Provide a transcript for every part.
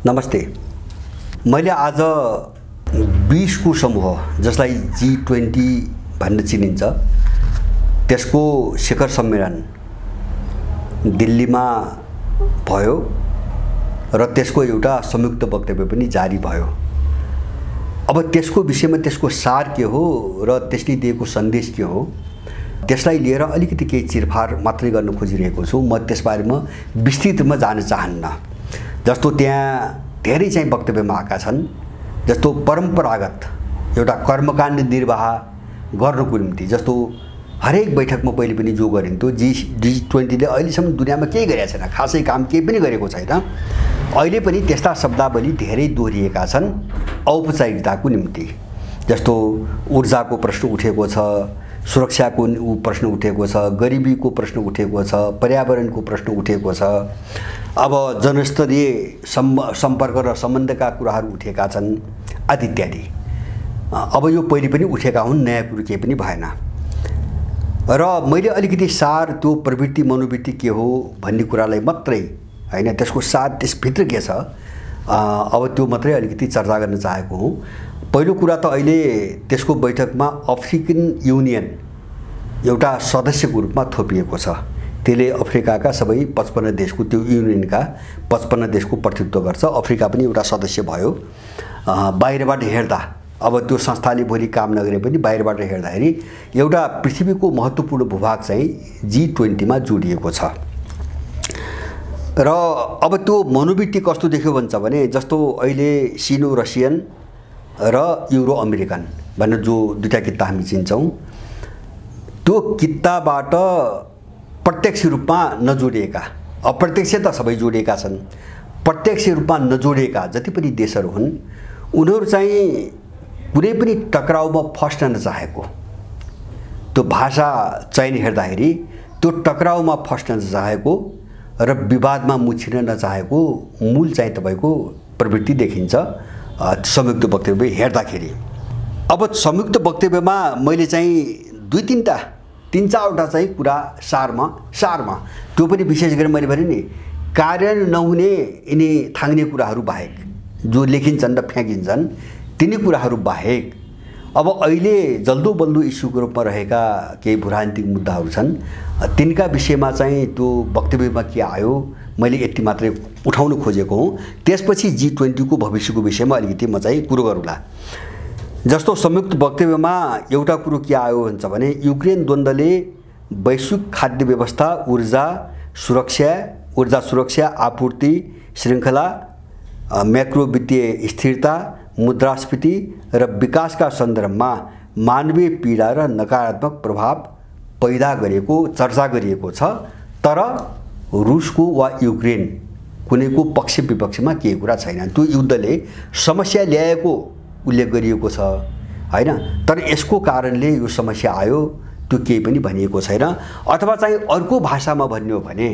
नमस्ते। मैले आज 20 को समूह जसलाई G20 भन्न चिनिन्छ त्यसको शिखर सम्मेलन दिल्लीमा भयो र त्यसको एउटा संयुक्त वक्तव्य पनि जारी भयो। अब त्यसको विषयमा त्यसको सार के हो र त्यसले दिएको सन्देश के हो त्यसलाई लिएर अलिकति केही चिरफार मात्रै गर्न खोजिरहेको छु। म त्यसबारेमा विस्तृतमा जान चाहन्न। जस्तो त्यहाँ धेरै चाहिँ वक्तव्यमा आएका छन्। जस्तो परम्परागत एउटा कर्मकाण्ड निर्वाह गर्नको निम्ति जस्तो हरेक बैठकमा पहिले पनि जो गरिन्थ्यो G20 ले अहिलेसम्म दुनियाँमा केही गरेको छैन, खासै काम केही पनि गरेको छैन। अहिले पनि त्यस्ता शब्दावली धेरै दोहोरिएका छन् औपचारिकताको निम्ति। जस्तो ऊर्जाको प्रश्न उठेको छ, सुरक्षाको प्रश्न उठेको छ, गरिबीको प्रश्न उठेको छ, पर्यावरणको प्रश्न उठेको छ। अब जनस्तरीय सम्पर्क र सम्बन्धका कुराहरू उठेका छन् आदि इत्यादि। अब यो पहिले पनि उठेका हुन्, नयाँ कुरो केही पनि भएन। र मैले अलिकति सार त्यो प्रवृत्ति मनोवृत्ति के हो भन्ने कुरालाई मात्रै हैन, त्यसको सार त्यसभित्र के छ अब त्यो मात्रै अलिकति चर्चा गर्न चाहेको हुँ। पहिलो कुरा त अहिले त्यसको बैठकमा अफ्रिकन युनियन एउटा सदस्यको रूपमा थोपिएको छ। त्यसले अफ्रिकाका सबै 55 देशको त्यो युनियनका 55 देशको प्रतिनिधित्व गर्छ। अफ्रिका पनि एउटा सदस्य भयो। बाहिरबाट हेर्दा अब त्यो संस्थाले भोलि काम नगरे पनि बाहिरबाट हेर्दाखेरि एउटा पृथ्वीको महत्त्वपूर्ण भूभाग चाहिँ G20 मा जोडिएको छ। र अब त्यो मनोवृत्ति कस्तो देख्यो भन्छ भने जस्तो अहिले सिनो रसियन र युरो अमेरिकन भनेर जो दुईटा किता हामी चिन्छौँ, त्यो किताबाट प्रत्यक्ष रूपमा नजोडिएका, अप्रत्यक्ष त सबै जोडिएका छन्, प्रत्यक्ष रूपमा नजोडिएका जति पनि देशहरू हुन् उनीहरू चाहिँ कुनै पनि टकराउमा फस्न नचाहेको, त्यो भाषा चयन हेर्दाखेरि त्यो टकराउमा फस्न नचाहेको र विवादमा मुछिन नचाहेको मूल चाहिँ तपाईँको प्रवृत्ति देखिन्छ संयुक्त वक्तव्य हेर्दाखेरि। अब संयुक्त वक्तव्यमा मैले चाहिँ तीन चारवटा चाहिँ कुरा सारमा त्यो पनि विशेष गरी मैले भने नि कार्यान्वयन नहुने यिनी थाङ्ने कुराहरू बाहेक जो लेखिन्छन् र फ्याँकिन्छन् तिनी कुराहरू बाहेक अब अहिले जल्दो बल्दो इस्युको रूपमा रहेका केही भूरान्तिक मुद्दाहरू छन्। तिनका विषयमा चाहिँ त्यो वक्तव्यमा के आयो मैले यति मात्रै उठाउन खोजेको हुँ। त्यसपछि G20 को भविष्यको विषयमा अलिकति म चाहिँ कुरो गरौँला। जस्तो संयुक्त वक्तव्यमा एउटा कुरो के आयो भन्छ भने युक्रेन द्वन्द्वले वैश्विक खाद्य व्यवस्था, ऊर्जा सुरक्षा, आपूर्ति श्रृङ्खला, मैक्रो वित्तीय स्थिरता, मुद्रास्फीति र विकासका सन्दर्भमा मानवीय पीडा र नकारात्मक प्रभाव पैदा गरेको चर्चा गरिएको छ। तर रुसको वा युक्रेन कुनैको पक्ष विपक्षमा केही कुरा छैन। त्यो युद्धले समस्या ल्याएको उल्लेख गरिएको छ हैन, तर यसको कारणले यो समस्या आयो त्यो केही पनि भनिएको छैन। अथवा चाहिँ अर्को भाषामा भन्ने हो भने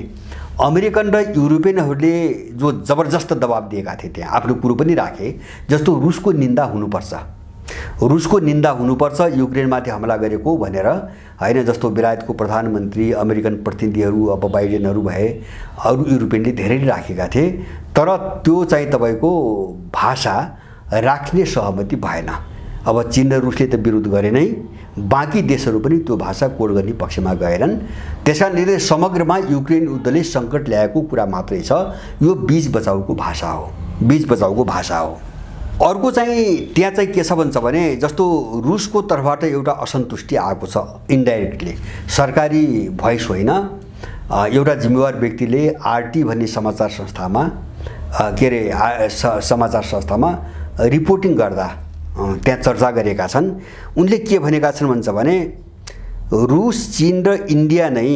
अमेरिकन र युरोपियनहरूले जो जबरजस्त दबाब दिएका थिए त्यहाँ आफ्नो कुरो पनि राखे। जस्तो रुसको निन्दा हुनुपर्छ युक्रेनमाथि हमला गरेको भनेर हैन। जस्तो बेलायतको प्रधानमन्त्री, अमेरिकन प्रतिनिधिहरू, अब बाइडेनहरू भए, अरू युरोपियनले धेरै राखेका थिए। तर त्यो चाहिँ तपाईँको भाषा राख्ने सहमति भएन। अब चीन र रुसले त विरोध गरे नै, बाँकी देशहरू पनि त्यो भाषा कोड गर्ने पक्षमा गएनन्। त्यसकारणले समग्रमा युक्रेन युद्धले सङ्कट ल्याएको कुरा मात्रै छ। यो बीच बचाउको भाषा हो। अर्को चाहिँ त्यहाँ चाहिँ के छ भन्छ भने जस्तो रुसको तर्फबाट एउटा असन्तुष्टि आएको छ इन्डाइरेक्टली, सरकारी भोइस होइन। एउटा जिम्मेवार व्यक्तिले RT भन्ने समाचार संस्थामा रिपोर्टिङ गर्दा त्यहाँ चर्चा गरेका छन्। उनले के भनेका छन् भन्छ भने रुस, चीन र इन्डिया नै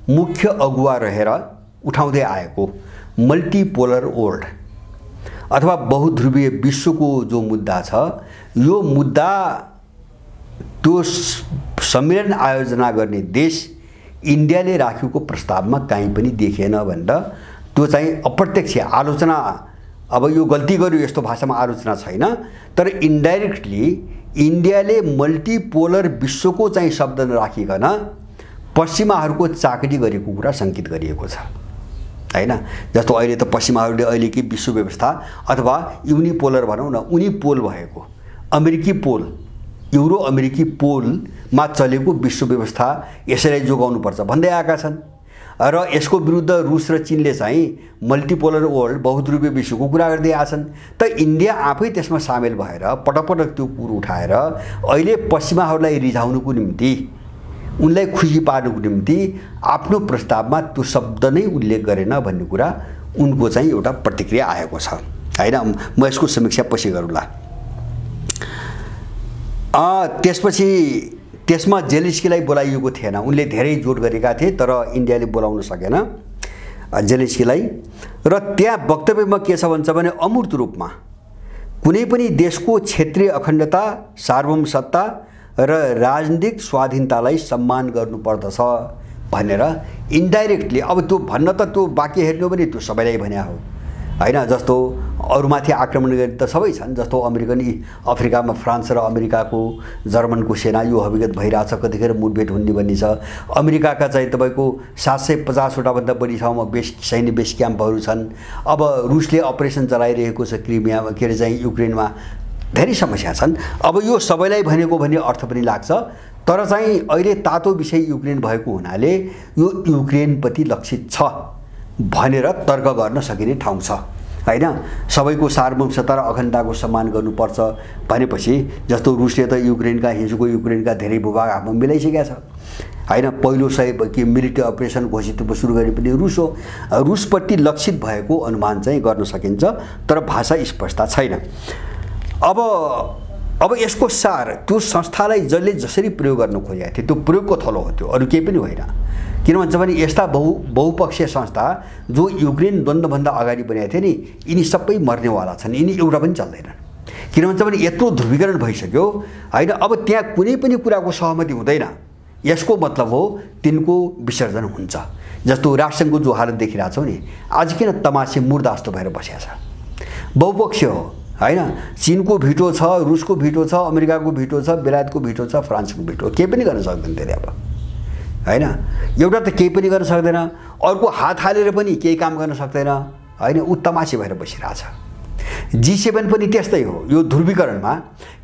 मुख्य अगुवा रहेर उठाउँदै आएको मल्टिपोलर वर्ल्ड अथवा बहुध्रुवीय विश्वको जो मुद्दा छ, यो मुद्दा त्यो सम्मेलन आयोजना गर्ने देश इन्डियाले राखेको प्रस्तावमा कहीँ पनि देखिएन भनेर त्यो चाहिँ अप्रत्यक्ष आलोचना। अब यो गल्ती गर्यो यस्तो भाषामा आलोचना छैन, तर इन्डाइरेक्टली इन्डियाले मल्टिपोलर विश्वको चाहिँ शब्द नराखिकन पश्चिमाहरूको चाकरी गरेको कुरा सङ्केत गरिएको छ हैन। जस्तो अहिले त पश्चिमाहरूले अहिलेकै विश्व व्यवस्था अथवा युनिपोलर भनौँ न, उनिपोल भएको अमेरिकी पोल, युरो अमेरिकी पोलमा चलेको विश्व व्यवस्था यसैलाई जोगाउनुपर्छ भन्दै आएका छन्। र यसको विरुद्ध रुस र चीनले चाहिँ मल्टिपोलर वर्ल्ड, बहुध्रुवीय विश्वको कुरा गर्दै आछन्। त इन्डिया आफै त्यसमा सामेल भएर पटक त्यो कुरो उठाएर अहिले पश्चिमाहरूलाई रिझाउनुको निम्ति, उनलाई खुसी पार्नुको निम्ति आफ्नो प्रस्तावमा त्यो शब्द नै उल्लेख गरेन भन्ने कुरा उनको चाहिँ एउटा प्रतिक्रिया आएको छ हैन। म यसको समीक्षा पछि गरौँला। त्यसपछि त्यसमा जेलेन्स्कीलाई बोलाइएको थिएन। उनले धेरै जोड गरेका थिए तर इन्डियाले बोलाउन सकेन जेलेन्स्कीलाई। र त्यहाँ वक्तव्यमा के छ भन्छ भने अमूर्त रूपमा कुनै पनि देशको क्षेत्रीय अखण्डता, सार्वभौमसत्ता र राजनीतिक स्वाधीनतालाई सम्मान गर्नुपर्दछ भनेर इन्डाइरेक्टली, अब त्यो भन्न त त्यो बाँकी हेर्नु पनि त्यो सबैलाई भन्या हो हैन। जस्तो अरूमाथि आक्रमण गर्ने त सबै छन्। जस्तो अफ्रिकामा फ्रान्स र अमेरिकाको, जर्मनको सेना यो हविगत भइरहेछ, कतिखेर मुठभेड हुने भन्ने छ। अमेरिकाका चाहिँ तपाईँको 750 भन्दा बढी ठाउँमा सैन्य बेस क्याम्पहरू छन्। अब रुसले अपरेसन चलाइरहेको छ क्रिमियामा, के अरे चाहिँ युक्रेनमा, धेरै समस्या छन्। अब यो सबैलाई भनेको भन्ने अर्थ पनि लाग्छ। तर चाहिँ अहिले तातो विषय युक्रेन भएको हुनाले यो युक्रेनप्रति लक्षित छ भनेर तर्क गर्न सकिने ठाउँ छ हैन। सबैको सार्वभौमसत्ता र अखण्डताको सम्मान गर्नुपर्छ भनेपछि, जस्तो रुसले त हिजोको युक्रेनका धेरै भूभाग हातमा मिलाइसकेका छ हैन। पहिलो मिलिट्री अपरेसन घोषित सुरु गरे पनि रुस हो। रुसपट्टि लक्षित भएको अनुमान चाहिँ गर्न सकिन्छ, तर भाषा स्पष्टता छैन। अब यसको सार त्यो संस्थालाई जसले जसरी प्रयोग गर्न खोजेको थियो त्यो प्रयोगको थलो हो, त्यो अरू केही पनि होइन। किन भन्छ भने यस्ता बहुपक्षीय संस्था जो युक्रेन द्वन्द्वभन्दा अगाडि बनेका थिए नि, यिनी सबै मर्नेवाला छन्, यिनी एउटा पनि चल्दैनन्। किन भन्छ भने यत्रो ध्रुवीकरण भइसक्यो हैन। अब त्यहाँ कुनै पनि कुराको सहमति हुँदैन, यसको मतलब हो तिनको विसर्जन हुन्छ। जस्तो राष्ट्रसङ्घको जो हालत देखिरहेछौँ नि, आज किन तमासे मुर्दा जस्तो भएर बसेको छ। बहुपक्षीय हो हैन। चीनको भिटो छ, रुसको भिटो छ, अमेरिकाको भिटो छ, बेलायतको भिटो छ, फ्रान्सको भिटो, केही पनि गर्न सक्दैन त्यसले अब हैन। एउटा त केही पनि गर्न सक्दैन, अर्को हात हालेर पनि केही काम गर्न सक्दैन हैन। ऊ तमासे भएर बसिरहेछ। G7 पनि त्यस्तै हो यो ध्रुवीकरणमा।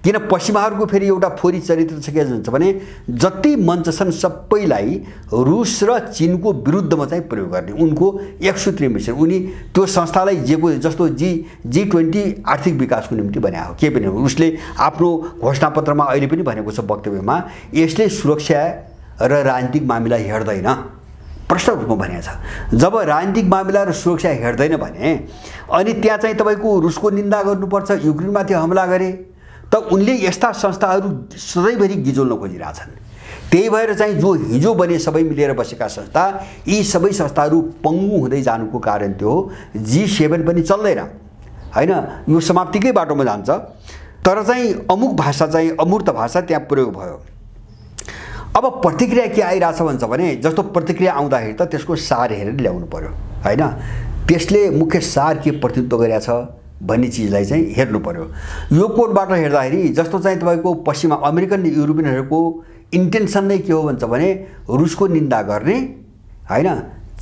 किन पश्चिमाहरूको फेरि एउटा फोरी चरित्र छ के भन्छ भने जति मञ्च छन् सबैलाई रुस र चीनको विरुद्धमा चाहिँ प्रयोग गर्ने उनको एकसूत्रीय मिसन। उनी त्यो संस्थालाई जस्तो G20 आर्थिक विकासको निम्ति बनाएको हो, के पनि हो। उसले आफ्नो घोषणापत्रमा अहिले पनि भनेको छ वक्तव्यमा, यसले सुरक्षा र राजनीतिक मामिला हेर्दैन, प्रश्न रूपमा भनेको छ। जब राजनीतिक मामिला र सुरक्षा हेर्दैन भने अनि त्यहाँ चाहिँ तपाईको रुसको निन्दा गर्नुपर्छ, युक्रेनमाथि हमला गरे त उनले यस्ता संस्थाहरू सधैँभरि गिजोल्न खोजिरहेछन्। त्यही भएर चाहिँ जो हिजो बने सबै मिलेर बसेका संस्था, यी सबै संस्थाहरू पङ्गु हुँदै जानुको कारण त्यो हो। G7 पनि चल्दैन हैन, यो समाप्तिकै बाटोमा जान्छ। तर चाहिँ अमुक भाषा चाहिँ अमूर्त भाषा त्यहाँ प्रयोग भयो। अब प्रतिक्रिया के आइरहेछ भन्छ भने जस्तो प्रतिक्रिया आउँदाखेरि त त्यसको सार हेरेर ल्याउनु पर्यो हैन। त्यसले मुख्य सार के प्रतिनिधित्व गरेछ भन्ने चिजलाई चाहिँ हेर्नु पर्यो। यो कोडबाट हेर्दाखेरि जस्तो चाहिँ तपाईको पश्चिमा अमेरिकन युरोपियनहरूको इन्टेन्सन नै के हो भन्छ भने रुसको निन्दा गर्ने हैन,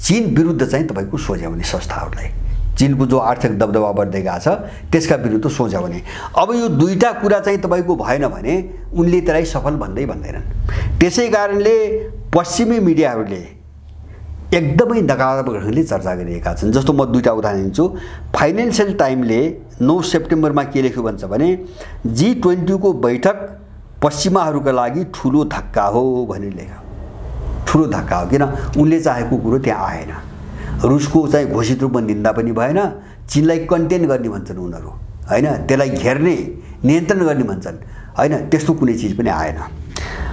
चीन विरुद्ध चाहिँ तपाईको सोझ्याउने संस्थाहरूलाई, चीनको जो आर्थिक दबदबा बढ्दै गएको छ त्यसका विरुद्ध सोझ्याउने। अब यो दुईटा कुरा चाहिँ तपाईको भएन भने उनले त्यसलाई सफल भन्दैनन्। त्यसै कारणले पश्चिमी मिडियाहरूले एकदमै नकारात्मक ढङ्गले चर्चा गरिरहेका छन्। जस्तो म दुईटा उदाहरण दिन्छु। फाइनेन्शियल टाइमले 9 सेप्टेम्बरमा के लेख्यो भन्छ भने G20 को बैठक पश्चिमाहरूका लागि ठुलो धक्का हो भनेर लेख्यो। ठुलो धक्का हो किन उनले चाहेको कुरो त्यहाँ आएन। रुसको चाहिँ घोषित रूपमा निन्दा पनि भएन, चीनलाई कन्टेन गर्ने भन्छन् उनीहरू हैन, त्यसलाई घेर्ने नियन्त्रण गर्ने भन्छन् हैन, त्यस्तो कुनै चिज पनि आएन।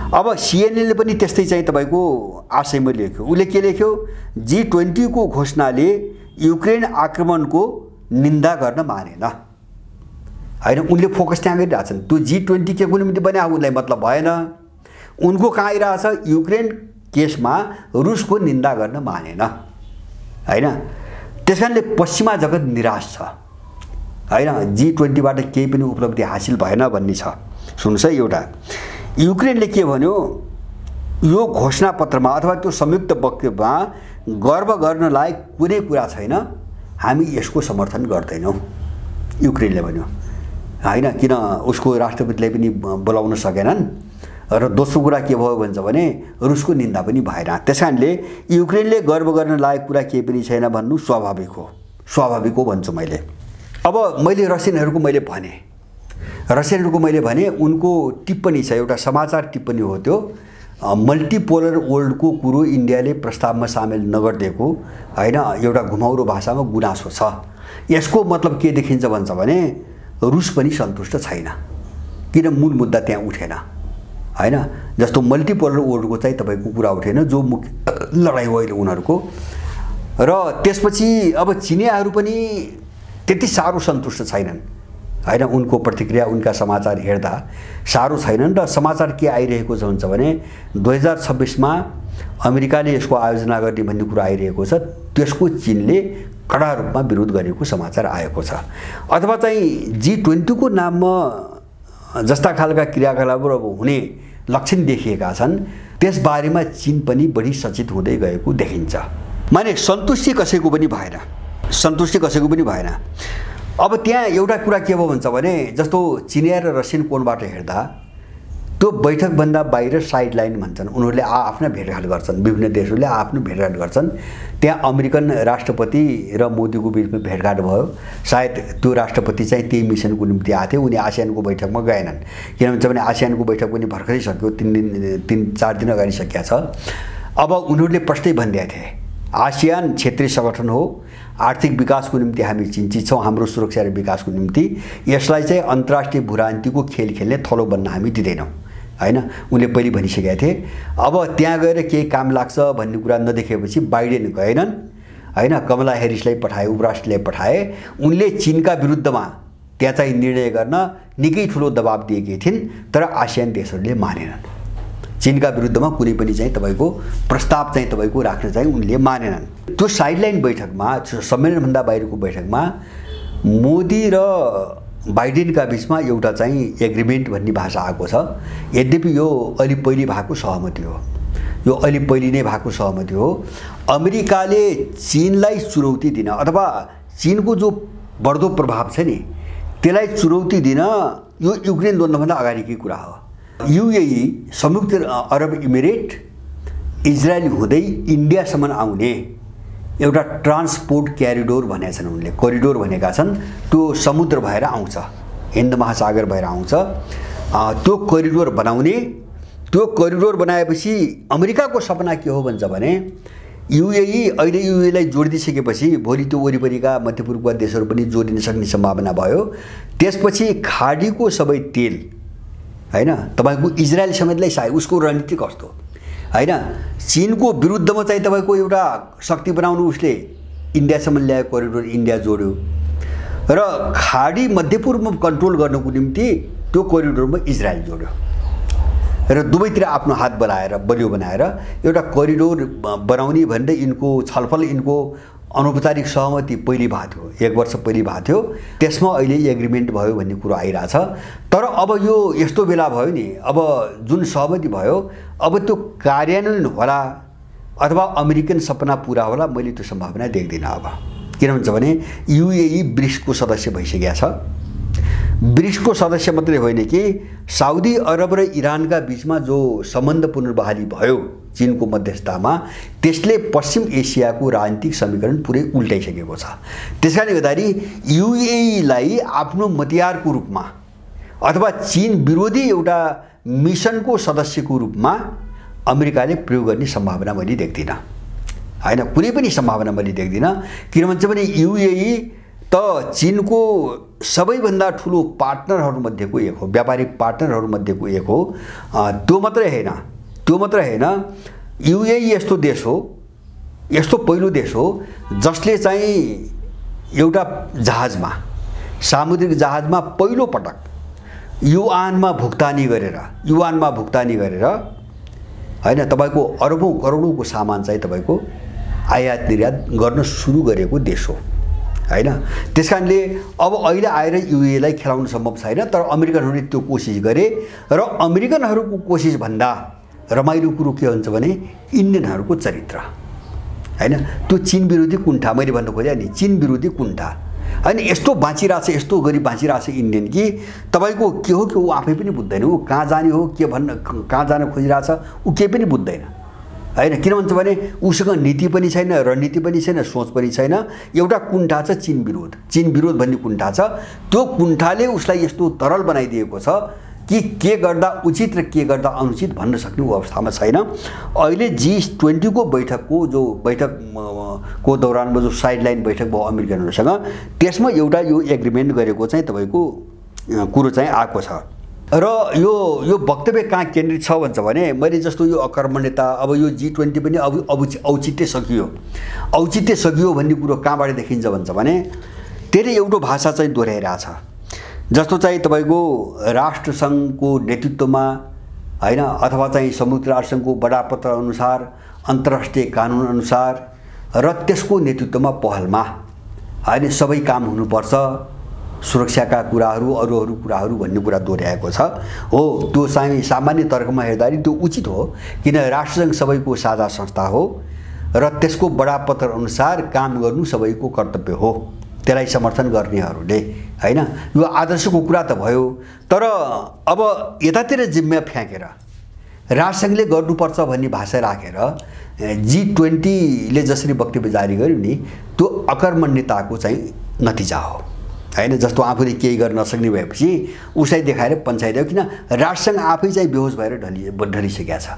अब CNN ले पनि त्यस्तै चाहिँ तपाईको आशयमा लेख्यो। उसले के लेख्यो, G20 को घोषणाले युक्रेन आक्रमणको निन्दा गर्न मानेन हैन। उनले फोकस त्यहाँ गरिरहेछन्। त्यो G20 के को निम्ति बन्या उनलाई मतलब भएन। उनको कहाँ आइरहेछ, युक्रेन केसमा रुसको निन्दा गर्न मानेन हैन। त्यसकारणले पश्चिमा जगत निराश छ हैन। G20 बाट केही पनि उपलब्धि हासिल भएन भन्ने छ। सुन्नुस् है, एउटा युक्रेनले के भन्यो, यो घोषणापत्रमा अथवा त्यो संयुक्त वक्तव्यमा गर्व गर्न लायक कुनै कुरा छैन, हामी यसको समर्थन गर्दैनौँ, युक्रेनले भन्यो हैन। किन उसको राष्ट्रपतिले पनि बोलाउन सकेनन्। र दोस्रो कुरा के भयो भन्छ भने रुसको निन्दा पनि भएन। त्यसकारणले युक्रेनले गर्व गर्न लायक कुरा केही पनि छैन भन्नु स्वाभाविक हो भन्छु मैले। अब मैले रसियनहरूको मैले भने उनको टिप्पणी छ, एउटा समाचार टिप्पणी हो त्यो, मल्टिपोलर वर्ल्डको कुरो इन्डियाले प्रस्तावमा सामेल नगरिदिएको हैन, एउटा घुमाउरो भाषामा गुनासो छ। यसको मतलब के देखिन्छ भन्छ भने रुस पनि सन्तुष्ट छैन, किन मूल मुद्दा त्यहाँ उठेन हैन। जस्तो मल्टिपोलर वर्ल्डको चाहिँ तपाईको कुरा उठेन, जो मुख्य लडाइँ हो अहिले उनीहरूको। र त्यसपछि अब चिनियाहरू पनि त्यति साह्रो सन्तुष्ट छैनन् हैन, उनको प्रतिक्रिया, उनका समाचार हेर्दा साह्रो छैनन्। र समाचार के आइरहेको छ भन्छ भने 2026 मा अमेरिकाले यसको आयोजना गर्ने भन्ने कुरा आइरहेको छ, त्यसको चीनले कडा रूपमा विरोध गरेको समाचार आएको छ। अथवा चाहिँ G20 को नाममा जस्ता खालका क्रियाकलापहरू हुने लक्षण देखिएका छन्, त्यसबारेमा चीन पनि बढी सचेत हुँदै गएको देखिन्छ। माने सन्तुष्टि कसैको पनि भएन। अब त्यहाँ एउटा कुरा के भयो भन्छ भने जस्तो चिनिया र रसियन कोणबाट हेर्दा त्यो बैठकभन्दा बाहिर साइड लाइन भन्छन्, उनीहरूले आफ्ना भेटघाट गर्छन्, विभिन्न देशहरूले आफ्नो भेटघाट गर्छन्। त्यहाँ अमेरिकन राष्ट्रपति र मोदीको बिचमा भेटघाट भयो, सायद त्यो राष्ट्रपति चाहिँ त्यही मिसनको निम्ति आएको थियो, उनी आसियानको बैठकमा गएनन्। किन भन्छ भने आसियानको बैठक पनि भर्खरै सक्यो, 3-4 दिन अगाडि सकिया छ। अब उनीहरूले प्रष्टै भनिदिएका थिए आसियान क्षेत्रीय संगठन हो, आर्थिक विकासको निम्ति हामी चिन्तित छौँ, हाम्रो सुरक्षा र विकासको निम्ति यसलाई चाहिँ अन्तर्राष्ट्रिय भूराजनीतिको खेल खेल्ने थलो बन्न हामी दिँदैनौँ हैन, उनले पहिले भनिसकेका थिए। अब त्यहाँ गएर केही काम लाग्छ भन्ने कुरा नदेखेपछि बाइडेन गएनन् हैन, कमला हेरिसलाई पठाए, उपराष्ट्रले पठाए। उनले चीनका विरुद्धमा त्यहाँ चाहिँ निर्णय गर्न निकै ठुलो दबाब दिएकी थिइन्, तर आसियान देशहरूले मानेनन्। चीनका विरुद्धमा कुनै पनि चाहिँ तपाईको प्रस्ताव चाहिँ तपाईको राख्न चाहिँ उनले मानेनन्। त्यो साइडलाइन बैठकमा, सम्मेलनभन्दा बाहिरको बैठकमा मोदी र बाइडेनका बीचमा एउटा चाहिँ एग्रिमेन्ट भन्ने भाषा आएको छ। यद्यपि यो अलि पहिले भएको सहमति हो, अमेरिकाले चीनलाई चुनौती दिन अथवा चीनको जो बढ्दो प्रभाव छ नि त्यसलाई चुनौती दिन यो युक्रेन द्वन्द्वभन्दा अगाडिकै कुरा हो। UAE संयुक्त अरब इमिरेट इजरायल हुँदै इन्डियासम्म आउने एउटा ट्रान्सपोर्ट क्यारिडोर भनेका छन् उनले, करिडोर भनेका छन्। त्यो समुद्र भएर आउँछ, हिन्द महासागर भएर आउँछ। त्यो करिडोर बनाएपछि अमेरिकाको सपना के हो भन्छ भने UAE अहिले UAE-लाई जोडिदिसकेपछि भोलि त्यो वरिपरिका मध्यपूर्वका देशहरू पनि जोडिन सक्ने सम्भावना भयो। त्यसपछि खाडीको सबै तेल हैन तपाईको इजरायल समेतलाई सायद उसको रणनीति कस्तो हैन, चीनको विरुद्धमा चाहिँ तपाईको एउटा शक्ति बनाउनु उसले इन्डियासम्म ल्याए, करिडोर इन्डिया जोड्यो र खाडी मध्यपूर्वमा कन्ट्रोल गर्नको निम्ति त्यो करिडोरमा इजरायल जोड्यो र दुवैतिर आफ्नो हात बलियो बनाएर एउटा करिडोर बनाउने भनेर यिनको छलफल, यिनको अनौपचारिक सहमति पहिले भएको थियो, 1 वर्ष पहिले भएको थियो। त्यसमा अहिले एग्रिमेन्ट भयो भन्ने कुरो आइरहेछ। तर अब यो यस्तो बेला भयो नि, अब जुन सहमति भयो अब त्यो कार्यान्वयन होला अथवा अमेरिकन सपना पूरा होला, मैले त्यो सम्भावना देख्दिनँ। अब किन भन्छ भने UAE ब्रिक्सको सदस्य भइसकेको छ। ब्रिक्सको सदस्य मात्रै होइन कि साउदी अरब र इरानका बीचमा जो सम्बन्ध पुनर्बहाली भयो चीनको मध्यस्थतामा, त्यसले पश्चिम एसियाको राजनीतिक समीकरण पुरै उल्टाइसकेको छ। त्यसकारणले गर्दाखेरि UAE-लाई आफ्नो मतियारको रूपमा अथवा चीन विरोधी एउटा मिसनको सदस्यको रूपमा अमेरिकाले प्रयोग गर्ने सम्भावना मैले देख्दिनँ हैन, कुनै पनि सम्भावना मैले देख्दिनँ। किन भन्छ भने UAE त चीनको सबैभन्दा ठुलो पार्टनरहरूमध्येको एक हो, व्यापारिक पार्टनरहरूमध्येको एक हो। त्यो मात्रै होइन, UAE यस्तो देश हो, यस्तो पहिलो देश हो जसले चाहिँ एउटा जहाजमा, सामुद्रिक जहाजमा पहिलो पटक युआनमा भुक्तानी गरेर हैन तपाईको अरबौं करोडौंको सामान चाहिँ तपाईको आयात निर्यात गर्न सुरु गरेको देश हो हैन। त्यसकारणले अब अहिले आएर UAE-लाई खेलाउन सम्भव छैन, तर अमेरिकनहरूले त्यो कोसिस गरे र अमेरिकनहरूको कोसिस भन्दा रमाइलो कुरो के हुन्छ भने इन्डियनहरूको चरित्र हैन। त्यो चीन विरोधी कुण्ठा मैले भन्न खोजेँ नि, चीन विरोधी कुण्ठा हैन। यस्तो बाँचिरहेछ, यस्तो गरी बाँचिरहेछ इन्डियन कि तपाईको के हो कि ऊ आफै पनि बुझ्दैन, ऊ कहाँ जाने हो के भन्न, कहाँ जान खोजिरहेछ ऊ केही पनि बुझ्दैन हैन। किन भन्छ भने उसँग नीति पनि छैन, रणनीति पनि छैन, सोच पनि छैन। एउटा कुण्ठा छ चीन विरोध भन्ने कुण्ठा छ। त्यो कुण्ठाले उसलाई यस्तो तरल बनाइदिएको छ कि के गर्दा उचित र के गर्दा अनुचित भन्न सक्ने अवस्थामा छैन। अहिले G20 को बैठकको दौरानमा जो साइडलाइन बैठक भयो अमेरिकनहरूसँग, त्यसमा एउटा यो एग्रिमेन्ट गरेको चाहिँ तपाईको कुरो चाहिँ आएको छ। र यो वक्तव्य कहाँ केन्द्रित छ भन्छ भने मैले जस्तो यो अकर्मण्यता, अब यो G20 पनि औचित्य सकियो भन्ने कुरो कहाँबाट देखिन्छ भन्छ भने त्यसले एउटा भाषा चाहिँ दोहोऱ्याइरहेछ। जस्तो चाहिँ तपाईको राष्ट्रसङ्घको नेतृत्वमा हैन, अथवा चाहिँ संयुक्त राष्ट्रसङ्घको बडापत्र अनुसार, अन्तर्राष्ट्रिय कानुन अनुसार र त्यसको नेतृत्वमा पहलमा हैन सबै काम हुनुपर्छ, सुरक्षाका कुराहरू अरू कुराहरू भन्ने कुरा दोहोऱ्याएको छ। हो, त्यो चाहिँ सामान्य तर्कमा हेर्दाखेरि त्यो उचित हो, किन राष्ट्रसङ्घ सबैको साझा संस्था हो र त्यसको बडापत्र अनुसार काम गर्नु सबैको कर्तव्य हो, त्यसलाई समर्थन गर्नेहरूले हैन। यो आदर्शको कुरा त भयो, तर अब यतातिर जिम्मा फ्याँकेर राष्ट्रसङ्घले गर्नुपर्छ भन्ने भाषा राखेर G20 ले जसरी वक्तव्य जारी गर्यो नि, त्यो अकर्मण्यताको चाहिँ नतिजा हो हैन। जस्तो आफूले केही गर्न नसक्ने भएपछि उसलाई देखाएर पन्छाइदियो, किन राष्ट्रसङ्घ आफै चाहिँ बेहोस भएर ढलिसकेका छ,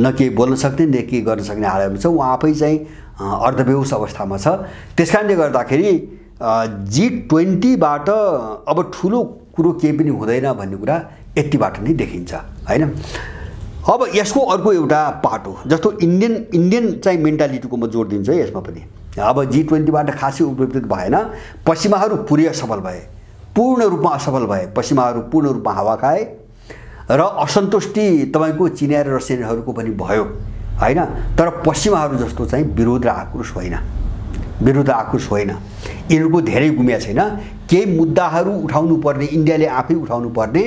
न केही बोल्न सक्ने न केही गर्न सक्ने हालतमा छ, ऊ आफै चाहिँ अर्धबेहोस अवस्थामा छ। त्यसकारणले गर्दाखेरि G20बाट अब ठुलो कुरो केही पनि हुँदैन भन्ने कुरा यतिबाट नै देखिन्छ हैन। अब यसको अर्को एउटा पाटो जस्तो इन्डियन चाहिँ मेन्टालिटीको म जोड दिन्छु है यसमा पनि। अब G20बाट खासै उपलब्धि भएन, पश्चिमाहरू पुरै असफल भए, पूर्ण रूपमा असफल भए, पश्चिमाहरू पूर्ण रूपमा हावा खाए र असन्तुष्टि तपाईको चिनिया र रसियनहरूको पनि भयो हैन। तर पश्चिमाहरू जस्तो चाहिँ विरोध र आक्रोश होइन, यिनीहरूको धेरै गुमिया छैन। केही मुद्दाहरू उठाउनु पर्ने, इन्डियाले आफै उठाउनु पर्ने,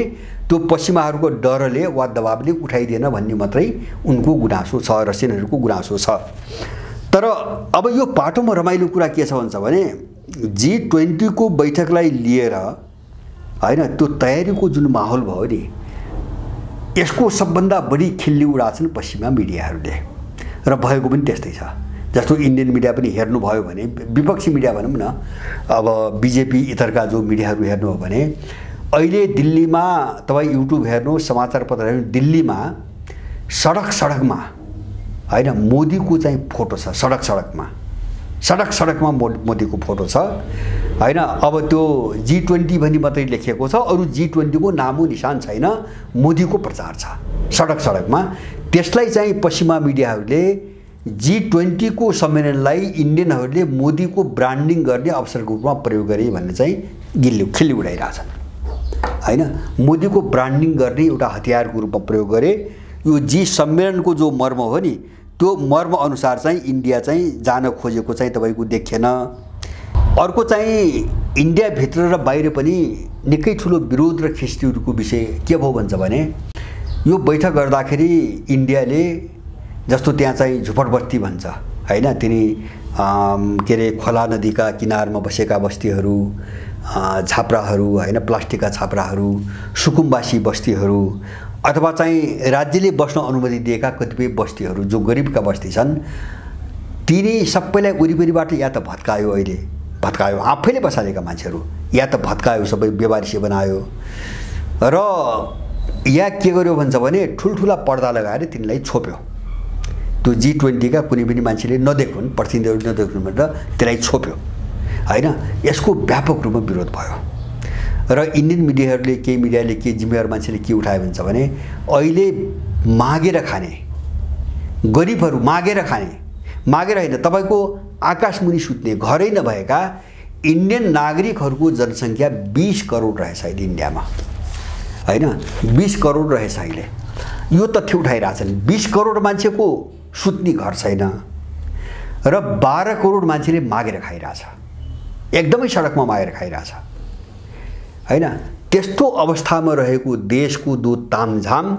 त्यो पश्चिमाहरूको डरले वा दबावले उठाइदिएन भन्ने मात्रै उनको गुनासो छ, रसियनहरूको गुनासो छ। तर अब यो पाटोमा रमाइलो कुरा के छ भन्छ भने G20 को बैठकलाई लिएर हैन त्यो तयारीको जुन माहौल भयो नि, यसको सबभन्दा बढी खिल्ली उडाछन् पश्चिमा मिडियाहरूले र भएको पनि त्यस्तै छ। जस्तो इन्डियन मिडिया पनि हेर्नुभयो भने, विपक्षी मिडिया भनौँ न, अब बीजेपी इतरका जो मिडियाहरू हेर्नु हो भने अहिले दिल्लीमा तपाईँ युट्युब हेर्नु, समाचार पत्र हेर्नु, दिल्लीमा सडकमा हैन मोदीको चाहिँ फोटो छ, सडकमा मोदीको फोटो छ हैन। अब त्यो G20 भन्ने मात्रै लेखिएको छ, अरू G20 को नामो निशान छैन, मोदीको प्रचार छ सडकमा। त्यसलाई चाहिँ पश्चिमा मिडियाहरूले G20 को सम्मेलनलाई इन्डियनहरूले मोदीको ब्रान्डिङ गर्ने अवसरको रूपमा प्रयोग गरे भन्ने चाहिँ खिल्ली उडाइरहेछन् हैन। मोदीको ब्रान्डिङ गर्ने एउटा हतियारको रूपमा प्रयोग गरे। यो G सम्मेलनको जो मर्म हो नि, त्यो मर्म अनुसार चाहिँ इन्डिया चाहिँ जान खोजेको चाहिँ तपाईको देखिएन। अर्को चाहिँ इन्डिया भित्र र बाहिर पनि निकै ठुलो विरोध र खिस्तीहरूको विषय के भयो भन्छ भने यो बैठक गर्दाखेरि इन्डियाले जस्तो त्यहाँ चाहिँ झुपडबस्ती भन्छ हैन, तिनी के रे खोला नदीका किनारमा बसेका बस्तीहरू, छाप्राहरू हैन, प्लास्टिकका छाप्राहरू, सुकुम्बासी बस्तीहरू, अथवा चाहिँ राज्यले बस्न अनुमति दिएका कतिपय बस्तीहरू जो गरिबका बस्ती छन्, तिनी सबैलाई वरिपरिबाट या त भत्कायो आफैले बसालेका मान्छेहरू, या त भत्कायो, सबै बेवारिसी बनायो र या के गर्यो भन्छ भने ठुल्ठुला पर्दा लगाएर तिनीलाई छोप्यो। त्यो G20 का कुनै पनि मान्छेले नदेखुन्, प्रतिनिधिहरू नदेखुन् भनेर त्यसलाई छोप्यो हैन। यसको व्यापक रूपमा विरोध भयो र इन्डियन मिडियाहरूले, केही मिडियाले, केही जिम्मेवार मान्छेले के उठायो भन्छ भने अहिले मागेर खाने गरिबहरू, मागेर होइन, तपाईको आकाशमुनि सुत्ने घरै नभएका इन्डियन नागरिकहरूको जनसङ्ख्या 20 करोड रहेछ अहिले इन्डियामा हैन, 20 करोड रहेछ अहिले। यो तथ्य उठाइरहेछन्, 20 करोड मान्छेको सुत्ने घर छैन र 12 करोड मान्छेले मागेर खाइरहेछ, एकदमै सडकमा मागेर खाइरहेछ हैन। त्यस्तो अवस्थामा रहेको देशको दो तामझाम,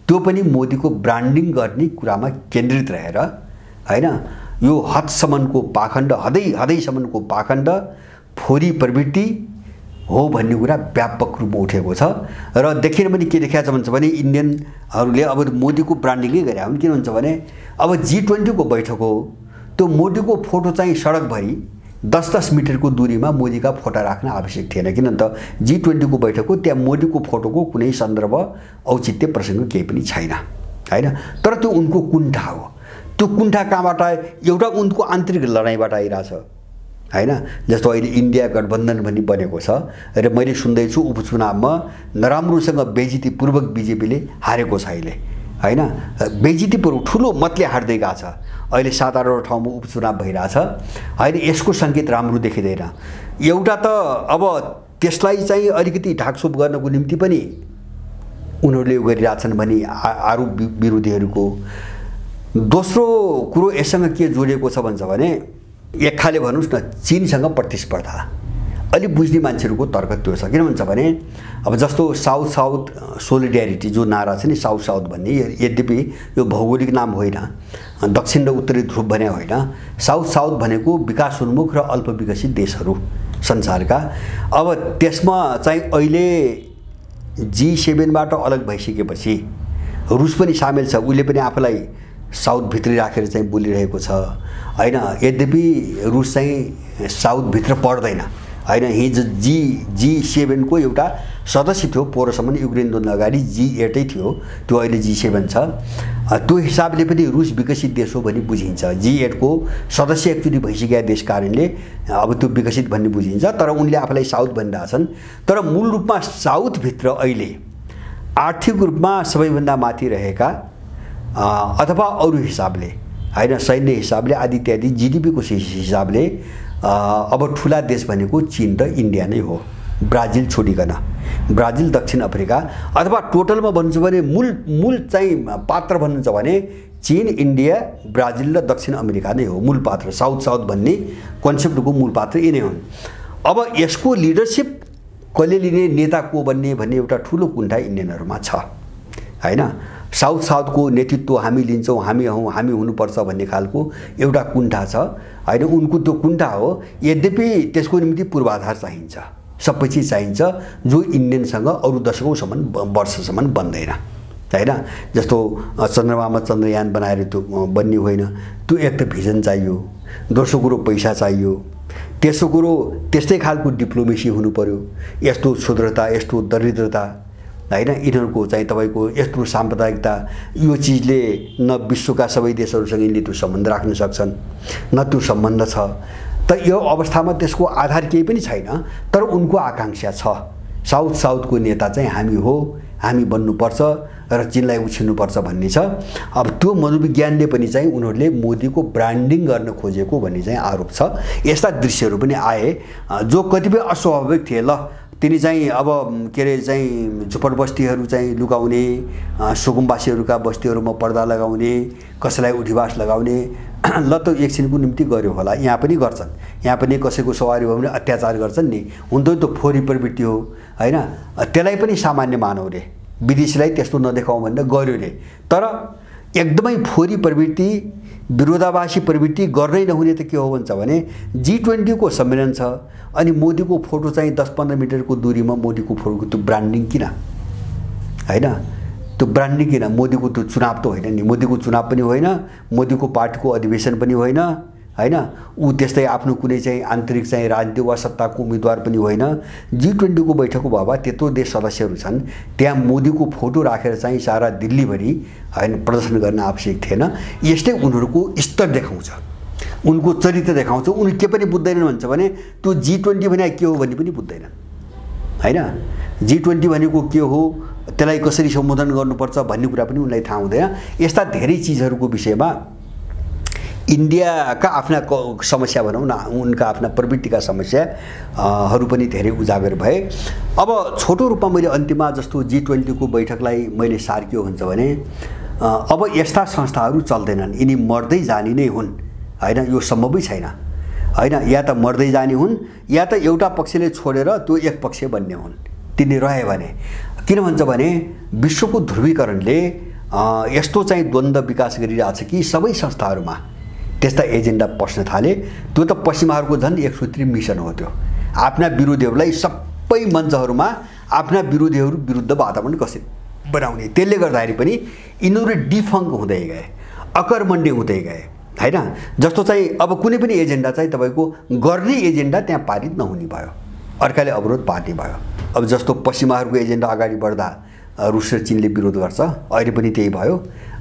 त्यो पनि मोदीको ब्रान्डिङ गर्ने कुरामा केन्द्रित रहेर हैन यो हदसम्मको पाखण्ड हदैसम्मनको पाखण्ड फोरी प्रवृत्ति हो भन्ने कुरा व्यापक रूपमा उठेको छ। र देखिन पनि के देखाएको छ भन्छ भने इन्डियनहरूले अब मोदीको ब्रान्डिङै गरे हुन्। किन भन्छ भने अब G20 को बैठक हो, त्यो मोदीको फोटो चाहिँ सडकभरि 10-10 मिटरको दूरीमा मोदीका फोटो राख्न आवश्यक थिएन। किन त G20 को बैठक हो, त्यहाँ मोदीको फोटोको कुनै सन्दर्भ औचित्य प्रसङ्ग केही पनि छैन, हैन। तर त्यो उनको कुण्ठा हो। त्यो कुण्ठा कहाँबाट आयो? एउटा उनको आन्तरिक लडाइँबाट आइरहेछ, हैन। जस्तो अहिले इन्डिया गठबन्धन भन्ने बनेको छ र मैले सुन्दैछु उपचुनावमा नराम्रोसँग बेइज्जतीपूर्वक बिजेपीले हारेको छ अहिले, हैन। बेइज्जतीपूर्वक ठुलो मतले हार्दै गएको छ। अहिले 7-8 ठाउँमा उपचुनाव भइरहेछ, हैन। यसको सङ्केत राम्रो देखिँदैन। एउटा त अब त्यसलाई चाहिँ अलिकति ढाकछोप गर्नको निम्ति पनि उनीहरूले गरिरहेछन् भने आरोप विरोधीहरूको। दोस्रो कुरो यससँग के जोडिएको छ भन्छ भने एक खाले भन्नुस् न चीनसँग प्रतिस्पर्धा। अलि बुझ्ने मान्छेहरूको तर्क त्यो छ। किन भन्छ भने अब जस्तो साउथ साउथ सोलिड्यारिटी जो नारा छ नि, साउथ साउथ भन्ने, यद्यपि यो भौगोलिक नाम होइन, दक्षिण र उत्तरी ध्रुव भने होइन। साउथ साउथ भनेको विकासोन्मुख र अल्पविकसित देशहरू संसारका। अब त्यसमा चाहिँ अहिले G7बाट अलग भइसकेपछि रुस पनि सामेल छ। उसले पनि आफूलाई साउथभित्र राखेर चाहिँ बोलिरहेको छ, हैन। यद्यपि रुस चाहिँ साउथभित्र पर्दैन, हैन। हिजो G7 को एउटा सदस्य थियो पोहोरसम्म, युक्रेन द्वन्द्व अगाडि G8 थियो, त्यो अहिले G7 छ। त्यो हिसाबले पनि रुस विकसित देश हो भन्ने बुझिन्छ। G8 को सदस्य एक्चुअली भइसकेका देश कारणले अब त्यो विकसित भन्ने बुझिन्छ। तर उनले आफूलाई साउथ भनिरहेछन्। तर मूल रूपमा साउथभित्र अहिले आर्थिक रूपमा सबैभन्दा माथि रहेका अथवा अरू हिसाबले, हैन, सैन्य हिसाबले आदि इत्यादि GDP को हिसाबले अब ठुला देश भनेको चीन र इन्डिया नै हो, ब्राजिल छोडिकन। ब्राजिल, दक्षिण अफ्रिका, अथवा टोटलमा भन्नुहुन्छ भने मूल चाहिँ पात्र भन्नुहुन्छ भने चीन, इन्डिया, ब्राजिल र दक्षिण अमेरिका नै हो मूल पात्र। साउथ साउथ भन्ने कन्सेप्टको मूल पात्र यिनै हुन्। अब यसको लिडरसिप कसले लिने, नेता को भन्ने एउटा ठुलो कुण्ठा इन्डियनहरूमा छ, हैन। साउथ साउथको नेतृत्व हामी लिन्छौँ, हामी हौँ, हामी हुनुपर्छ भन्ने खालको एउटा कुण्ठा छ, हैन। उनको त्यो कुण्ठा हो। यद्यपि त्यसको निम्ति पूर्वाधार चाहिन्छ, सबै चिज चाहिन्छ, जो इन्डियनसँग अरू दशकौँसम्म वर्षसम्म बन्दैन, हैन। जस्तो चन्द्रमामा चन्द्रयान बनाएर त्यो बन्ने होइन। त्यो एक त भिजन चाहियो, दोस्रो कुरो पैसा चाहियो, तेस्रो कुरो त्यस्तै खालको डिप्लोमेसी हुनु पर्यो। यस्तो क्षुद्रता, यस्तो दरिद्रता, हैन, यिनीहरूको चाहिँ तपाईँको यस्तो साम्प्रदायिकता, यो चिजले न विश्वका सबै देशहरूसँग यिनले त्यो सम्बन्ध राख्न सक्छन्, न त्यो सम्बन्ध छ। त यो अवस्थामा त्यसको आधार केही पनि छैन। तर उनको आकाङ्क्षा छ, साउथ साउथको नेता चाहिँ हामी हो, हामी बन्नुपर्छ र चीनलाई उछिन्नुपर्छ भन्ने छ। अब त्यो मनोविज्ञानले पनि चाहिँ उनीहरूले मोदीको ब्रान्डिङ गर्न खोजेको भन्ने चाहिँ आरोप छ। यस्ता दृश्यहरू पनि आए जो कतिपय अस्वाभाविक थिए। ल तिनी चाहिँ अब के अरे चाहिँ झुपडबस्तीहरू चाहिँ लुकाउने, सुकुम्बासीहरूका बस्तीहरूमा पर्दा लगाउने, कसैलाई उठिवास लगाउने, ल त एकछिनको निम्ति गर्यो होला, यहाँ पनि गर्छन्। यहाँ पनि कसैको सवारी भयो भने अत्याचार गर्छन् नि, हुन त त्यो फोरी प्रवृत्ति हो, हैन। त्यसलाई पनि सामान्य मानव रे, विदेशीलाई त्यस्तो नदेखाउँ भनेर गर्यो रे। तर एकदमै फोरी प्रवृत्ति, विरोधाभासी प्रवृत्ति गर्नै नहुने त के हो भन्छ भने G20 को सम्मेलन छ, अनि मोदीको फोटो चाहिँ 10-15 मिटरको दूरीमा मोदीको फोटोको त्यो ब्रान्डिङ किन, हैन। त्यो ब्रान्डिङ किन? मोदीको त्यो चुनाव त होइन नि, मोदीको चुनाव पनि होइन, मोदीको पार्टीको अधिवेशन पनि होइन, हैन। ऊ त्यस्तै आफ्नो कुनै चाहिँ आन्तरिक चाहिँ राजनीतिक वा सत्ताको उम्मेदवार पनि होइन। G20 को बैठकको भए त्यत्रो देश सदस्यहरू छन्, त्यहाँ मोदीको फोटो राखेर चाहिँ सारा दिल्लीभरि हैन प्रदर्शन गर्न आवश्यक थिएन। यसले उनीहरूको स्तर देखाउँछ, उनको चरित्र देखाउँछ। उनी के पनि बुझ्दैनन् भन्छ भने त्यो G20 भने के हो भन्ने पनि बुझ्दैनन्, हैन। G20 भनेको के हो, त्यसलाई कसरी सम्बोधन गर्नुपर्छ भन्ने कुरा पनि उनलाई थाहा हुँदैन। यस्ता धेरै चिजहरूको विषयमा इन्डियाका आफ्ना समस्या भनौँ न, उनका आफ्ना प्रवृत्तिका समस्याहरू पनि धेरै उजागर भए। अब छोटो रूपमा मैले अन्तिममा जस्तो G20 को बैठकलाई मैले सार के हो भन्छ भने अब यस्ता संस्थाहरू चल्दैनन्, यिनी मर्दै जाने नै हुन्, हैन। यो सम्भवै छैन, हैन। या त मर्दै जाने हुन् या त एउटा पक्षले छोडेर त्यो एक पक्ष बन्ने हुन्। तिनी रहे भने किन भन्छ भने विश्वको ध्रुवीकरणले यस्तो चाहिँ द्वन्द्व विकास गरिरहेछ कि सबै संस्थाहरूमा त्यस्ता एजेन्डा पस्न थाले। त्यो त पश्चिमाहरूको झन् एक सूत्री मिसन हो। त्यो आफ्ना विरोधीहरूलाई सबै मञ्चहरूमा आफ्ना विरोधीहरू विरुद्ध वातावरण कसरी बनाउने, त्यसले गर्दाखेरि पनि यिनीहरू डिफङ्क हुँदै गए, अकर्मण्य हुँदै गए हैन। जस्तो चाहिँ अब कुनै पनि एजेन्डा चाहिँ तपाईँको गर्ने एजेन्डा त्यहाँ पारित नहुने भयो, अर्काले अवरोध पार्ने भयो। अब जस्तो पश्चिमाहरूको एजेन्डा अगाडि बढ्दा रुस र चीनले विरोध गर्छ, अहिले पनि त्यही भयो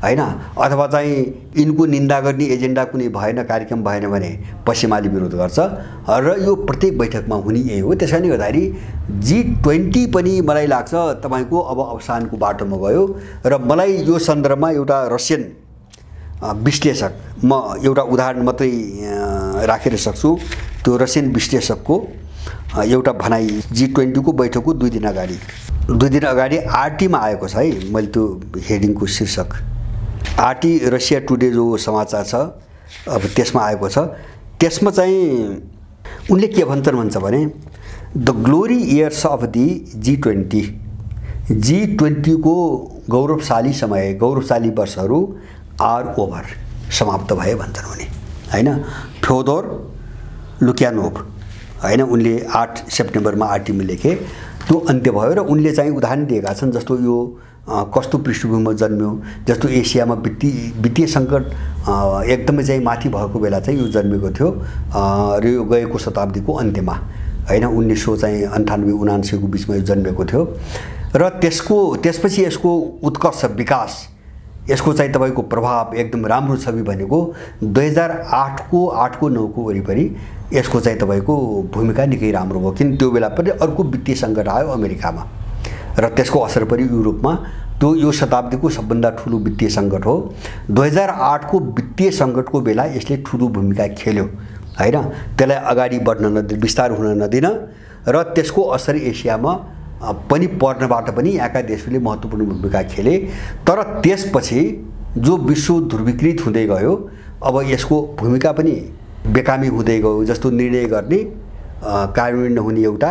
हैन। अथवा चाहिँ यिनको निन्दा गर्ने एजेन्डा कुनै भएन, कार्यक्रम भएन भने पश्चिमाले विरोध गर्छ र यो प्रत्येक बैठकमा हुने यही हो। त्यसैले गर्दाखेरि G20 पनि मलाई लाग्छ तपाईँको अब अवसानको बाटोमा गयो। र मलाई यो सन्दर्भमा एउटा रसियन विश्लेषक, म एउटा उदाहरण मात्रै राखेर सक्छु। त्यो रसियन विश्लेषकको एउटा भनाइ G20 को बैठकको 2 दिन अगाडि RT मा आएको छ है। मैले त्यो हेडिङको शीर्षक RT रसिया टुडे जो समाचार छ अब त्यसमा आएको छ। त्यसमा चाहिँ उनले के भन्छ भने the glory years of the G20 को गौरवशाली समय, गौरवशाली वर्षहरू आर ओभर, समाप्त भए भन्छन् उनी हैन। फ्योदोर लुक्यानोभ हैन, उनले 8 सेप्टेम्बरमा RT मा लेखे त्यो अन्त्य भयो। र उनले चाहिँ उदाहरण दिएका छन्, जस्तो यो कस्तो पृष्ठभूमिमा जन्म्यो, जस्तो एसियामा वित्तीय सङ्कट एकदमै चाहिँ माथि भएको बेला चाहिँ यो जन्मेको थियो र यो गएको शताब्दीको अन्त्यमा हैन, 1998-99 को बिचमा यो जन्मेको थियो। र त्यसपछि यसको उत्कर्ष विकास, यसको चाहिँ तपाईँको प्रभाव एकदम राम्रो छवि भनेको 2008 को 9 को वरिपरि यसको चाहिँ तपाईँको भूमिका निकै राम्रो भयो। किन त्यो बेला पनि अर्को वित्तीय सङ्कट आयो अमेरिकामा र त्यसको असर पनि युरोपमा। त्यो यो शताब्दीको सबभन्दा ठुलो वित्तीय सङ्कट हो। 2008 को वित्तीय सङ्कटको बेला यसले ठुलो भूमिका खेल्यो हैन। त्यसलाई अगाडि बढ्न विस्तार हुन नदिन र त्यसको असर एसियामा पनि पर्नबाट पनि यहाँका देशहरूले महत्त्वपूर्ण भूमिका खेले। तर त्यसपछि जो विश्व ध्रुवीकृत हुँदै गयो, अब यसको भूमिका पनि बेकामी हुँदै गयो। जस्तो निर्णय गर्ने, कार्यान्वयन नहुने एउटा,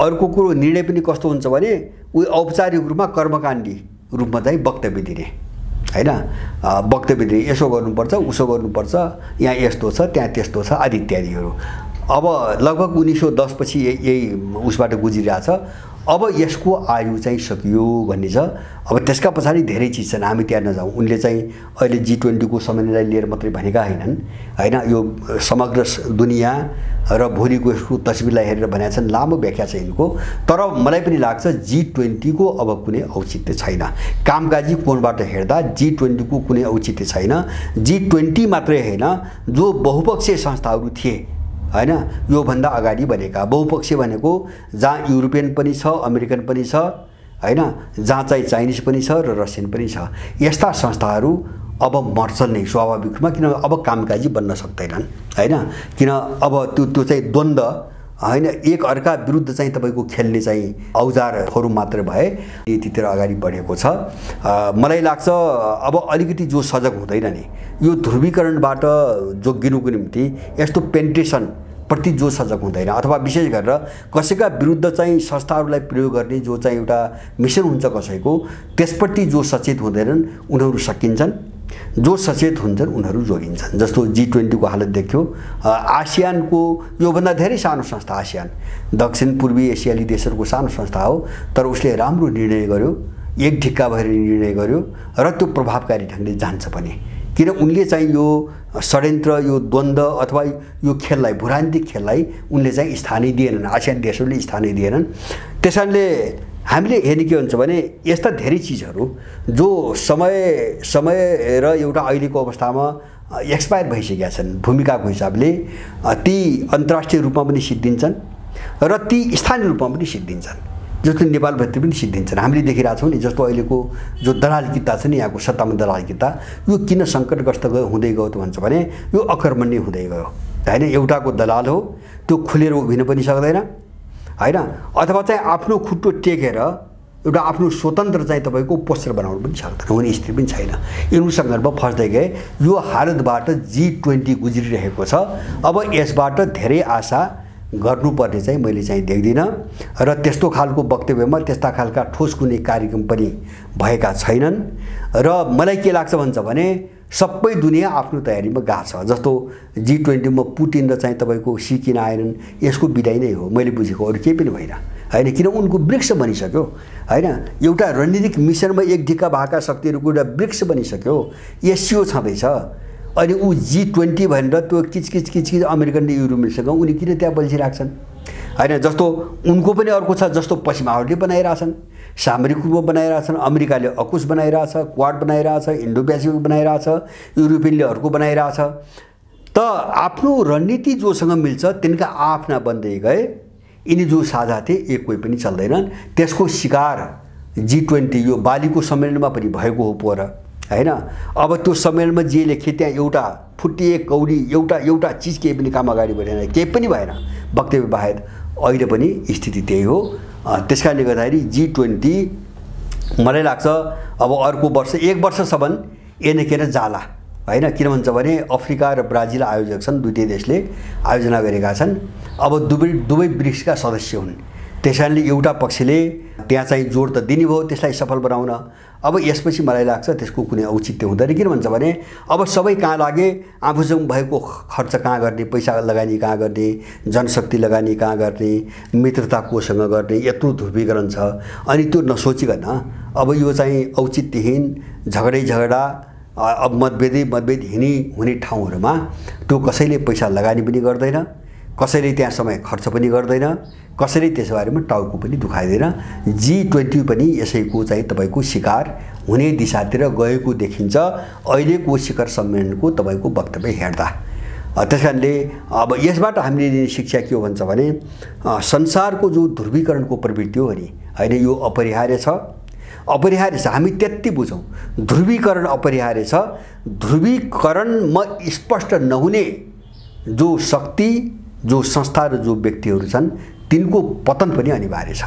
अर्को कुरो निर्णय पनि कस्तो हुन्छ भने उही औपचारिक रूपमा कर्मकाण्डी रूपमा चाहिँ वक्तव्य दिने हैन। वक्तव्य दिने, यसो गर्नुपर्छ, उसो गर्नुपर्छ, यहाँ यस्तो छ, त्यहाँ त्यस्तो छ आदि इत्यादिहरू। अब लगभग 1910 पछि यही उसबाट गुजिरहेछ। अब यसको आयु चाहिँ सकियो भन्ने छ। अब त्यसका पछाडि धेरै चिज छन्, हामी त्यहाँ नजाउँ। उनले चाहिँ अहिले G20 को समन्वयलाई लिएर मात्रै भनेका हैनन् हैन, यो समग्र दुनियाँ र भोलिको यसको तस्बिरलाई हेरेर भनेका छन्। लामो व्याख्या छ यिनको। तर मलाई पनि लाग्छ G20 को अब कुनै औचित्य छैन। कामकाजी कोणबाट हेर्दा G20 को कुनै औचित्य छैन। G20 मात्रै हैन, जो बहुपक्षीय संस्थाहरू थिए हैन, यो भन्दा अगाडि बनेका बहुपक्षीय भनेको जहाँ युरोपियन पनि छ, अमेरिकन पनि छ हैन, जहाँ चाहिँ चाइनिज पनि छ र रसियन पनि छ, यस्ता संस्थाहरू अब मर्छन् नै स्वाभाविक रूपमा। किन अब कामकाजी बन्न सक्दैनन् हैन। किन अब त्यो चाहिँ द्वन्द्व हैन, एक अर्का विरुद्ध चाहिँ तपाईँको खेल्ने चाहिँ औजार फोरम मात्र भए नीतितिर अगाडि बढेको छ। मलाई लाग्छ अब अलिकति जो सजग हुँदैन नि, यो ध्रुवीकरणबाट जोगिनुको निम्ति यस्तो पेन्ट्रेसन प्रति जो सजग हुँदैन, अथवा विशेष गरेर कसैका विरुद्ध चाहिँ संस्थाहरूलाई प्रयोग गर्ने जो चाहिँ एउटा मिसन हुन्छ कसैको, त्यसप्रति जो सचेत हुँदैनन् उनीहरू सकिन्छन्, जो सचेत हुन्छन् उनीहरू जोगिन्छन्। जस्तो G20 को हालत देख्यो। आसियानको योभन्दा धेरै सानो संस्था, आसियान दक्षिण पूर्वी एसियाली देशहरूको सानो संस्था हो, तर उसले राम्रो निर्णय गर्यो, एक ढिक्का भएर निर्णय गर्यो र त्यो प्रभावकारी ढङ्गले जान्छ पनि। किन उनले चाहिँ यो षड्यन्त्र, यो द्वन्द्व अथवा यो खेललाई, भूरान्तिक खेललाई उनले चाहिँ स्थानै दिएनन्, आसियान देशहरूले स्थानै दिएनन्। त्यसैले हामीले हेर्ने के हुन्छ भने यस्ता धेरै चिजहरू जो समय र एउटा अहिलेको अवस्थामा एक्सपायर भइसकेका छन् भूमिकाको हिसाबले, ती अन्तर्राष्ट्रिय रूपमा पनि सिद्धिन्छन् र ती स्थानीय रूपमा पनि सिद्धिन्छन्। जस्तो नेपालभित्र पनि सिद्धिन्छन्। हामीले देखिरहेछौँ नि, जस्तो अहिलेको जो दलाल किता छ नि, यहाँको सत्तामा दलाल किता, यो किन सङ्कटग्रस्त हुँदै गयो त भन्छ भने यो अकर्मण्य हुँदै गयो हैन। एउटाको दलाल हो, त्यो खुलेर उभिन पनि सक्दैन हैन, अथवा चाहिँ आफ्नो खुट्टो टेकेर एउटा आफ्नो स्वतन्त्र चाहिँ तपाईँको पोस्टर बनाउनु पनि सक्दैन, हुने स्थिति पनि छैन। यिनीहरू सङ्कटमा फस्दै गए। यो हालतबाट G20 गुज्रिरहेको छ। अब यसबाट धेरै आशा गर्नुपर्ने चाहिँ मैले चाहिँ देख्दिनँ र त्यस्तो खालको वक्तव्यमा त्यस्ता खालका ठोस कुनै कार्यक्रम पनि भएका छैनन्। र मलाई के लाग्छ भन्छ भने सबै दुनियाँ आफ्नो तयारीमा गएको छ। जस्तो G20 मा पुटिन र चाहिँ तपाईँको सी किन आएनन्, यसको विधाय नै हो मैले बुझेको, अरू केही पनि होइन होइन। किन उनको वृक्ष बनिसक्यो होइन, एउटा रणनीतिक मिसनमा एक ढिक्का भएका शक्तिहरूको एउटा वृक्ष बनिसक्यो, एससिओ छँदैछ। अनि ऊ G20 भनेर त्यो किचकिच अमेरिकन र युरोपियनसँग उनी किन त्यहाँ बल्झिराख्छन् होइन। जस्तो उनको पनि अर्को छ, जस्तो पश्चिमाहरूले बनाइरहेछन्, सामरिक रूपमा बनाइरहेछन्, अमेरिकाले अकुस बनाइरहेछ, क्वाड बनाइरहेछ, इन्डो पेसिफिक बनाइरहेछ, युरोपियनले अर्को बनाइरहेछ। त आफ्नो रणनीति जोसँग मिल्छ तिनका आफ्ना बन्दै गए, यिनी जो साझा थिए एक कोही पनि चल्दैनन्। त्यसको शिकार G20 यो बालीको सम्मेलनमा पनि भएको हो पोर होइन। अब त्यो सम्मेलनमा जे लेखे त्यहाँ एउटा फुटिए कौडी एउटा चिज केही पनि काम अगाडि बढेन, केही पनि भएन वक्तव्य बाहेक। अहिले पनि स्थिति त्यही हो। त्यसकारणले गर्दाखेरि G20 मलाई लाग्छ अब अर्को वर्ष एक वर्षसम्म एनकेर जाला होइन। किन भन्छ भने अफ्रिका र ब्राजिल आयोजक छन्, दुईटै देशले आयोजना गरेका छन्। अब दुवै ब्रिक्सका सदस्य हुन्, त्यसैले एउटा पक्षले त्यहाँ चाहिँ जोड त दिने भयो त्यसलाई सफल बनाउन। अब यसपछि मलाई लाग्छ त्यसको कुनै औचित्य हुँदैन। किन भन्छ भने अब सबै कहाँ लागे, आफूसँग भएको खर्च कहाँ गर्ने, पैसा लगानी कहाँ गर्ने, जनशक्ति लगानी कहाँ गर्ने, मित्रता कोसँग गर्ने, यत्रो ध्रुवीकरण छ। अनि त्यो नसोचिकन अब यो चाहिँ औचित्यहीन झगडा अब मतभेद हुने ठाउँहरूमा त्यो कसैले पैसा लगानी पनि गर्दैन, कसैले त्यहाँ समय खर्च पनि गर्दैन, कसैले त्यसबारेमा टाउको पनि दुखाइदैन। G20 पनि यसैको चाहिँ तपाईँको शिकार हुने दिशातिर गएको देखिन्छ अहिलेको शिखर सम्मेलनको तपाईँको वक्तव्य हेर्दा। त्यसकारणले अब यसबाट हामीले लिने शिक्षा के हो भन्छ भने संसारको जो ध्रुवीकरणको प्रवृत्ति हो नि होइन, यो अपरिहार्य छ, अपरिहार्य छ। हामी त्यति बुझौँ ध्रुवीकरण अपरिहार्य छ। ध्रुवीकरणमा स्पष्ट नहुने जो शक्ति, जो संस्था र जो व्यक्तिहरू छन् तिनको पतन पनि अनिवार्य छ।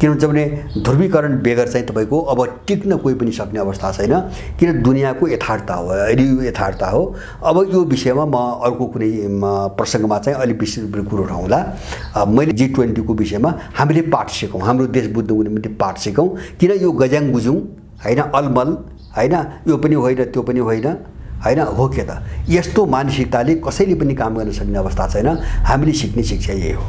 किन भन्छ भने ध्रुवीकरण बेगर चाहिँ तपाईँको अब टिक्न कोही पनि सक्ने अवस्था छैन। किन दुनियाँको यथार्थता हो, अहिले यो यथार्थता हो। अब यो विषयमा म अर्को कुनै प्रसङ्गमा चाहिँ अलिक विस्तृत कुरो उठाउँला। मैले G20 को विषयमा हामीले पाठ सिकौँ, हाम्रो देश बुझ्नुको निम्ति पाठ सिकौँ। किन यो गज्याङ गुजुङ होइन, अलमल होइन, यो पनि होइन त्यो पनि होइन होइन, हो के त यस्तो मानसिकताले कसैले पनि काम गर्न सक्ने अवस्था छैन। हामीले सिक्ने शिक्षा यही हो।